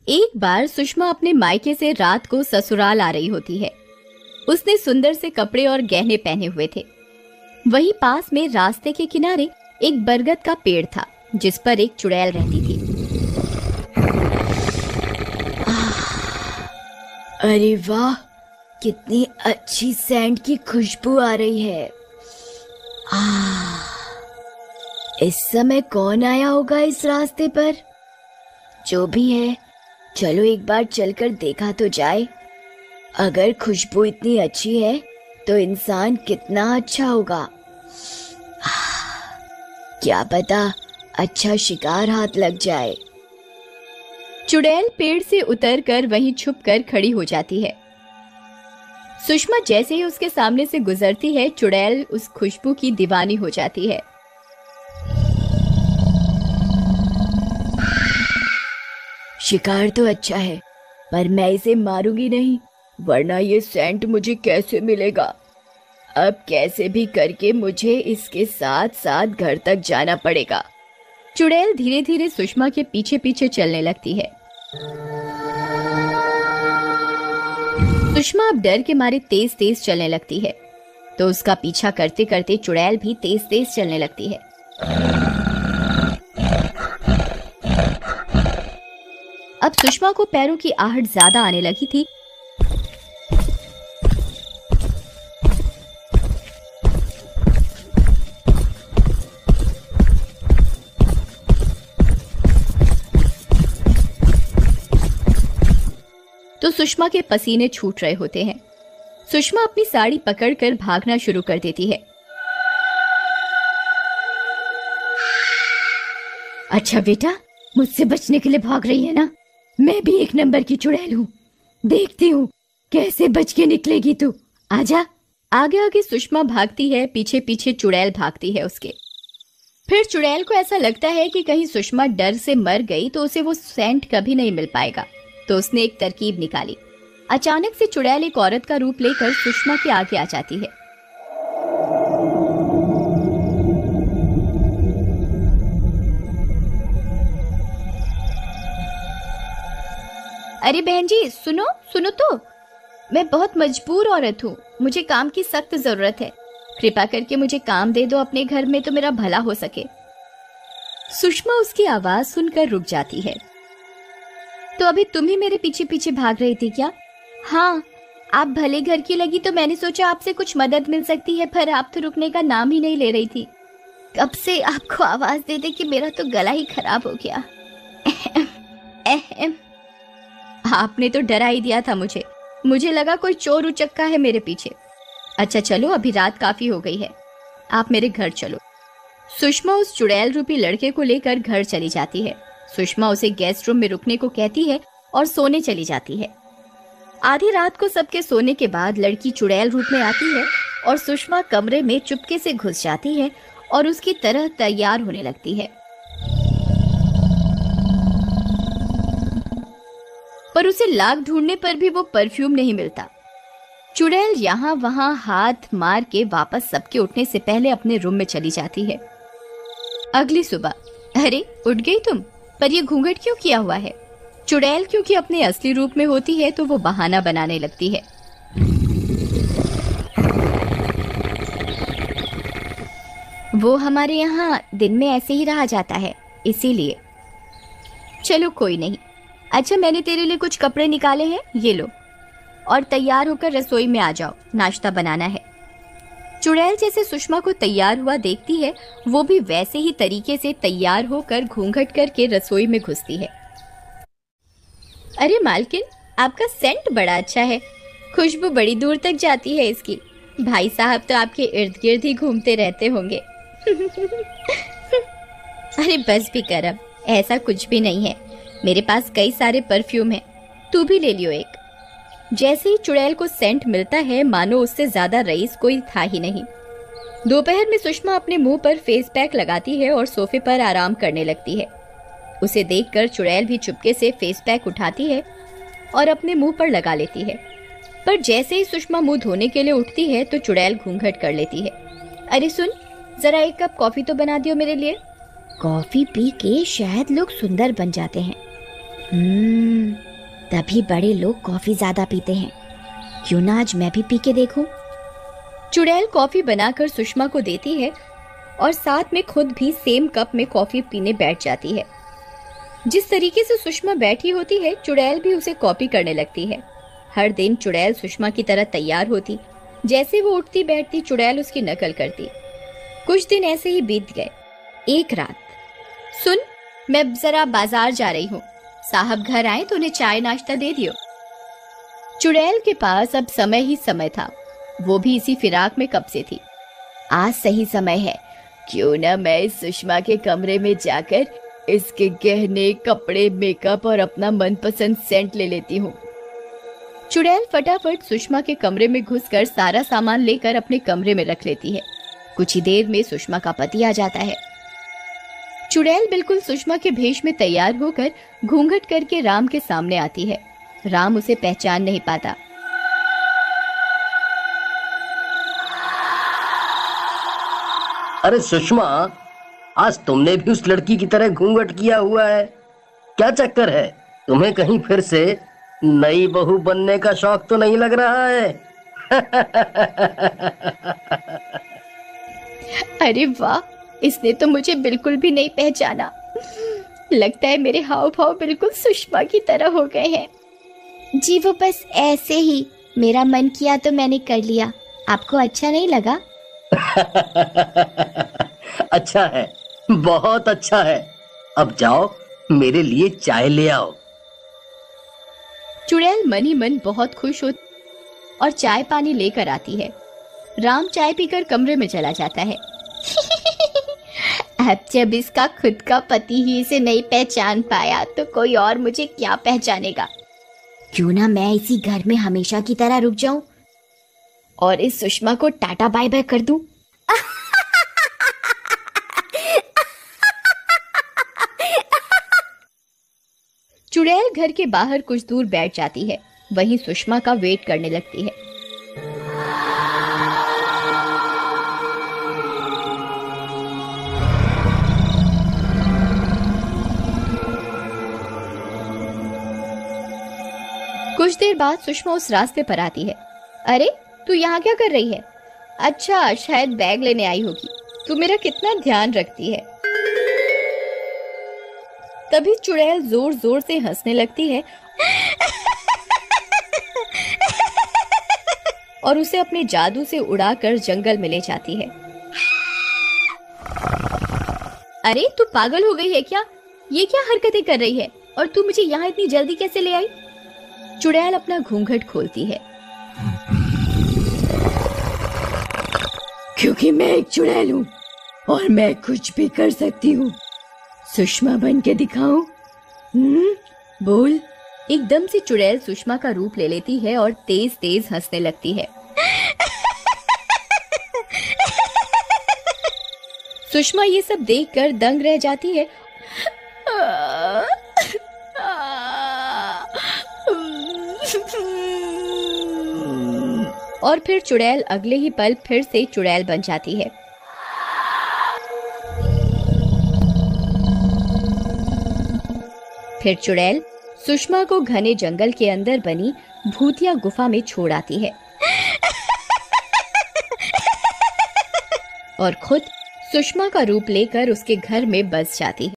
एक बार सुषमा अपने मायके से रात को ससुराल आ रही होती है। उसने सुंदर से कपड़े और गहने पहने हुए थे। वहीं पास में रास्ते के किनारे एक बरगद का पेड़ था जिस पर एक चुड़ैल रहती थी। अरे वाह, कितनी अच्छी सेंट की खुशबू आ रही है। इस समय कौन आया होगा इस रास्ते पर? जो भी है, चलो एक बार चलकर देखा तो जाए। अगर खुशबू इतनी अच्छी है तो इंसान कितना अच्छा होगा। क्या पता अच्छा शिकार हाथ लग जाए। चुड़ैल पेड़ से उतरकर वहीं छुपकर खड़ी हो जाती है। सुषमा जैसे ही उसके सामने से गुजरती है, चुड़ैल उस खुशबू की दीवानी हो जाती है। शिकार तो अच्छा है, पर मैं इसे मारूंगी नहीं, वरना ये सेंट मुझे कैसे मिलेगा। अब कैसे भी करके मुझे इसके साथ साथ घर तक जाना पड़ेगा। चुड़ैल धीरे धीरे सुषमा के पीछे पीछे चलने लगती है। सुषमा अब डर के मारे तेज तेज चलने लगती है, तो उसका पीछा करते करते चुड़ैल भी तेज तेज चलने लगती है। अब सुषमा को पैरों की आहट ज्यादा आने लगी थी। तो सुषमा के पसीने छूट रहे होते हैं। सुषमा अपनी साड़ी पकड़कर भागना शुरू कर देती है। अच्छा बेटा, मुझसे बचने के लिए भाग रही है ना? मैं भी एक नंबर की चुड़ैल हूँ, देखती हूँ कैसे बच के निकलेगी तू। आजा। आगे आगे सुषमा भागती है, पीछे पीछे चुड़ैल भागती है उसके। फिर चुड़ैल को ऐसा लगता है कि कहीं सुषमा डर से मर गई तो उसे वो सेंट कभी नहीं मिल पाएगा। तो उसने एक तरकीब निकाली। अचानक से चुड़ैल एक औरत का रूप लेकर सुषमा के आगे आ जाती है। अरे बहन जी, सुनो सुनो तो, मैं बहुत मजबूर औरत हूँ, मुझे काम की सख्त जरूरत है। कृपा करके मुझे काम दे दो अपने घर में, तो मेरा भला हो सके। सुषमा उसकी आवाज सुनकर रुक जाती है। तो अभी तुम ही मेरे पीछे पीछे भाग रही थी क्या? हाँ, आप भले घर की लगी तो मैंने सोचा आपसे कुछ मदद मिल सकती है, पर आप तो रुकने का नाम ही नहीं ले रही थी। कब से आपको आवाज दे दे कि मेरा तो गला ही खराब हो गया। आपने तो डरा ही दिया था मुझे लगा कोई चोर उचक्का है मेरे पीछे। अच्छा चलो, अभी रात काफी हो गई है, आप मेरे घर चलो। सुषमा उस चुड़ैल रूपी लड़के को लेकर घर चली जाती है। सुषमा उसे गेस्ट रूम में रुकने को कहती है और सोने चली जाती है। आधी रात को सबके सोने के बाद लड़की चुड़ैल रूप में आती है और सुषमा कमरे में चुपके से घुस जाती है और उसकी तरह तैयार होने लगती है। पर उसे लाख ढूंढने पर भी वो परफ्यूम नहीं मिलता। चुड़ैल यहाँ वहां हाथ मार के वापस सबके उठने से पहले अपने रूम में चली जाती है। अगली सुबह, अरे उठ गई तुम, पर ये घूंघट क्यों किया हुआ है? चुड़ैल क्योंकि अपने असली रूप में होती है तो वो बहाना बनाने लगती है। वो हमारे यहाँ दिन में ऐसे ही रहा जाता है, इसीलिए। चलो कोई नहीं। अच्छा, मैंने तेरे लिए कुछ कपड़े निकाले हैं, ये लो, और तैयार होकर रसोई में आ जाओ, नाश्ता बनाना है। चुड़ैल जैसे सुषमा को तैयार हुआ देखती है, वो भी वैसे ही तरीके से तैयार होकर घूंघट करके रसोई में घुसती है। अरे मालकिन, आपका सेंट बड़ा अच्छा है, खुशबू बड़ी दूर तक जाती है इसकी। भाई साहब तो आपके इर्द गिर्द ही घूमते रहते होंगे। अरे बस भी कर अब, ऐसा कुछ भी नहीं है, मेरे पास कई सारे परफ्यूम हैं, तू भी ले लियो एक। जैसे ही चुड़ैल को सेंट मिलता है, मानो उससे ज्यादा रईस कोई था ही नहीं। दोपहर में सुषमा अपने मुंह पर फेस पैक लगाती है और सोफे पर आराम करने लगती है। उसे देखकर चुड़ैल भी चुपके से फेस पैक उठाती है और अपने मुंह पर लगा लेती है। पर जैसे ही सुषमा मुंह धोने के लिए उठती है तो चुड़ैल घूंघट कर लेती है। अरे सुन, जरा एक कप कॉफी तो बना दियो मेरे लिए। कॉफी पी के शायद लोग सुंदर बन जाते हैं। तभी बड़े लोग कॉफी ज्यादा पीते हैं। क्यों ना आज मैं भी पी के देखूं। चुड़ैल कॉफी बनाकर सुषमा को देती है और साथ में खुद भी सेम कप में कॉफी पीने बैठ जाती है। जिस तरीके से सुषमा बैठी होती है, चुड़ैल भी उसे कॉपी करने लगती है। हर दिन चुड़ैल सुषमा की तरह तैयार होती, जैसे वो उठती बैठती चुड़ैल उसकी नकल करती। कुछ दिन ऐसे ही बीत गए। एक रात, सुन, मैं जरा बाजार जा रही हूँ, साहब घर आए तो उन्हें चाय नाश्ता दे दियो। चुड़ैल के पास अब समय ही समय था, वो भी इसी फिराक में कब से थी। आज सही समय है, क्यों ना मैं इस सुषमा के कमरे में जाकर इसके गहने, कपड़े, मेकअप और अपना मनपसंद सेंट ले लेती हूँ। चुड़ैल फटाफट सुषमा के कमरे में घुसकर सारा सामान लेकर अपने कमरे में रख लेती है। कुछ ही देर में सुषमा का पति आ जाता है। चुड़ैल बिल्कुल सुषमा के भेष में तैयार होकर घूंघट करके राम के सामने आती है। राम उसे पहचान नहीं पाता। अरे सुषमा, आज तुमने भी उस लड़की की तरह घूंघट किया हुआ है, क्या चक्कर है? तुम्हें कहीं फिर से नई बहू बनने का शौक तो नहीं लग रहा है? अरे वाह, इसने तो मुझे बिल्कुल भी नहीं पहचाना। लगता है मेरे हाव भाव बिल्कुल सुषमा की तरह हो गए हैं। जी वो बस ऐसे ही, मेरा मन किया तो मैंने कर लिया। आपको अच्छा नहीं लगा? अच्छा है, बहुत अच्छा है। अब जाओ मेरे लिए चाय ले आओ। चुड़ैल मन ही मन बहुत खुश हो और चाय पानी लेकर आती है। राम चाय पीकर कमरे में चला जाता है। अब जब इसका खुद का पति ही इसे नहीं पहचान पाया तो कोई और मुझे क्या पहचानेगा। क्यों ना मैं इसी घर में हमेशा की तरह रुक जाऊं और इस सुषमा को टाटा बाय बाय कर दूं। चुड़ैल घर के बाहर कुछ दूर बैठ जाती है, वहीं सुषमा का वेट करने लगती है। कुछ देर बाद सुषमा उस रास्ते पर आती है। अरे तू यहाँ क्या कर रही है? अच्छा, शायद बैग लेने आई होगी। तू मेरा कितना ध्यान रखती है। तभी चुड़ैल जोर जोर से हंसने लगती है और उसे अपने जादू से उड़ाकर जंगल में ले जाती है। अरे तू पागल हो गई है क्या? ये क्या हरकतें कर रही है? और तू मुझे यहाँ इतनी जल्दी कैसे ले आई? चुड़ैल अपना घूंघट खोलती है। क्योंकि मैं एक चुड़ैल हूँ और मैं कुछ भी कर सकती हूँ। सुषमा बन के दिखाऊं? बोल। एकदम से चुड़ैल सुषमा का रूप ले लेती है और तेज तेज हंसने लगती है। सुषमा ये सब देखकर दंग रह जाती है। और फिर चुड़ैल अगले ही पल फिर से चुड़ैल बन जाती है। फिर चुड़ैल सुषमा को घने जंगल के अंदर बनी भूतिया गुफा में छोड़ आती है और खुद सुषमा का रूप लेकर उसके घर में बस जाती है।